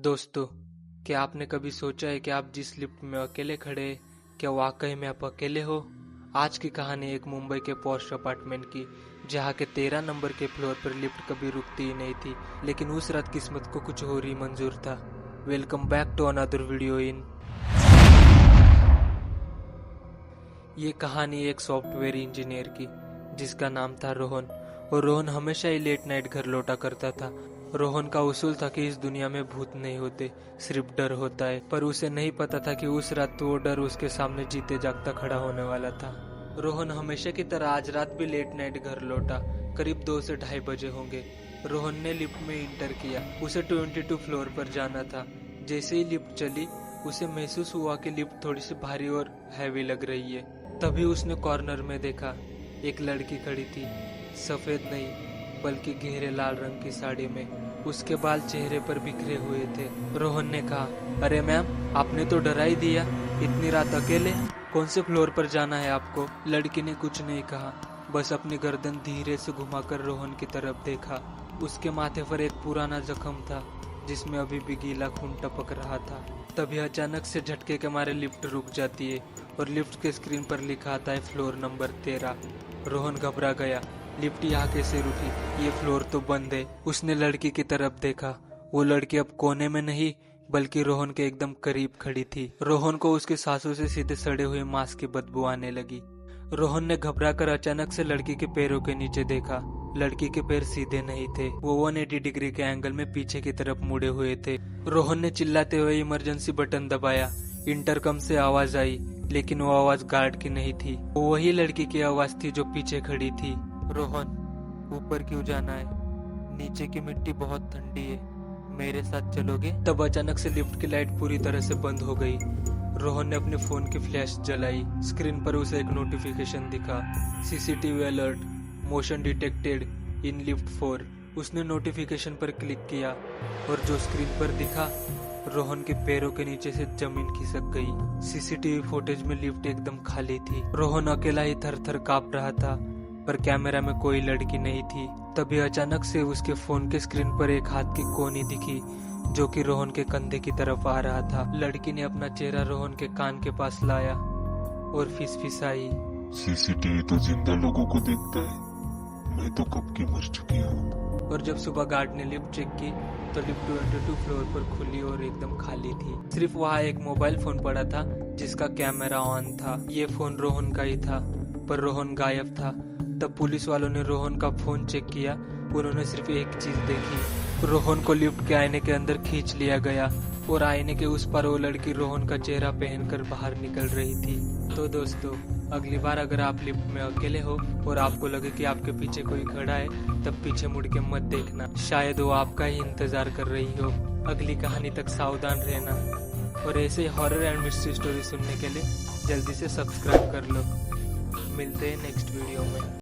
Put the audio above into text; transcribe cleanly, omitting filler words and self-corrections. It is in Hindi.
दोस्तों, क्या आपने कभी सोचा है कि आप जिस लिफ्ट में अकेले खड़े हैं, क्या वाकई में आप अकेले हो? आज की कहानी एक मुंबई के पॉश अपार्टमेंट की, जहाँ के 13 नंबर के फ्लोर पर लिफ्ट कभी रुकती ही नहीं थी, लेकिन उस रात किस्मत को कुछ और ही मंजूर था। Welcome back to another video in. ये कहानी एक सॉफ्टवेयर इंजीनियर की, जिसका नाम था रोहन। और रोहन हमेशा ही लेट नाइट घर लौटा करता था। रोहन का उसूल था कि इस दुनिया में भूत नहीं होते, सिर्फ डर होता है। पर उसे नहीं पता था कि उस रात तो वो डर उसके सामने जीते जागता खड़ा होने वाला था। रोहन हमेशा की तरह आज रात भी लेट नाइट घर लौटा। करीब 2 से 2:30 बजे होंगे। रोहन ने लिफ्ट में इंटर किया। उसे 22 फ्लोर पर जाना था। जैसे ही लिफ्ट चली, उसे महसूस हुआ कि लिफ्ट थोड़ी सी भारी और हैवी लग रही है। तभी उसने कॉर्नर में देखा, एक लड़की खड़ी थी। सफेद नहीं, बल्कि गहरे लाल रंग की साड़ी में। उसके बाल चेहरे पर बिखरे हुए थे। रोहन ने कहा, अरे मैम, आपने तो डरा ही दिया। इतनी रात अकेले? कौन से फ्लोर पर जाना है आपको? लड़की ने कुछ नहीं कहा, बस अपनी गर्दन धीरे से घुमाकर रोहन की तरफ देखा। उसके माथे पर एक पुराना जख्म था, जिसमें अभी भी गीला खून टपक रहा था। तभी अचानक से झटके के मारे लिफ्ट रुक जाती है और लिफ्ट के स्क्रीन पर लिखा आता है फ्लोर नंबर 13। रोहन घबरा गया। लिफ्ट यहाँ कैसे रुकी? ये फ्लोर तो बंद है। उसने लड़की की तरफ देखा। वो लड़की अब कोने में नहीं, बल्कि रोहन के एकदम करीब खड़ी थी। रोहन को उसके सांसों से सीधे सड़े हुए मांस की बदबू आने लगी। रोहन ने घबराकर अचानक से लड़की के पैरों के नीचे देखा। लड़की के पैर सीधे नहीं थे, वो 180 डिग्री के एंगल में पीछे की तरफ मुड़े हुए थे। रोहन ने चिल्लाते हुए इमरजेंसी बटन दबाया। इंटरकम से आवाज आई, लेकिन वो आवाज गार्ड की नहीं थी। वो वही लड़की की आवाज थी जो पीछे खड़ी थी। रोहन, ऊपर क्यों जाना है? नीचे की मिट्टी बहुत ठंडी है, मेरे साथ चलोगे? तब अचानक से लिफ्ट की लाइट पूरी तरह से बंद हो गई। रोहन ने अपने फोन की फ्लैश जलाई। स्क्रीन पर उसे एक नोटिफिकेशन दिखा, CCTV alert, motion detected in lift 4। उसने नोटिफिकेशन पर क्लिक किया और जो स्क्रीन पर दिखा, रोहन के पैरों के नीचे से जमीन खिसक गई। सीसीटीवी फुटेज में लिफ्ट एकदम खाली थी। रोहन अकेला ही थर थर कांप रहा था, पर कैमरा में कोई लड़की नहीं थी। तभी अचानक से उसके फोन के स्क्रीन पर एक हाथ की कोनी दिखी, जो कि रोहन के कंधे की तरफ आ रहा था। लड़की ने अपना चेहरा रोहन के कान के पास लाया और फिसफिसाई, सीसीटीवी तो जिंदा लोगों को देखता है, मैं तो कब की मर चुकी हूँ। और जब सुबह गार्ड ने लिफ्ट चेक की, तो लिफ्ट 22 फ्लोर पर खुली और एकदम खाली थी। सिर्फ वहाँ एक मोबाइल फोन पड़ा था, जिसका कैमरा ऑन था। ये फोन रोहन का ही था, पर रोहन गायब था। तब पुलिस वालों ने रोहन का फोन चेक किया। उन्होंने सिर्फ एक चीज देखी, रोहन को लिफ्ट के आईने के अंदर खींच लिया गया और आईने के उस पर वो लड़की रोहन का चेहरा पहनकर बाहर निकल रही थी। तो दोस्तों, अगली बार अगर आप लिफ्ट में अकेले हो और आपको लगे कि आपके पीछे कोई खड़ा है, तब पीछे मुड़ के मत देखना, शायद वो आपका ही इंतजार कर रही हो। अगली कहानी तक सावधान रहना। और ऐसे हॉरर एंड मिस्ट्री स्टोरी सुनने के लिए जल्दी से सब्सक्राइब कर लो। मिलते हैं नेक्स्ट वीडियो में।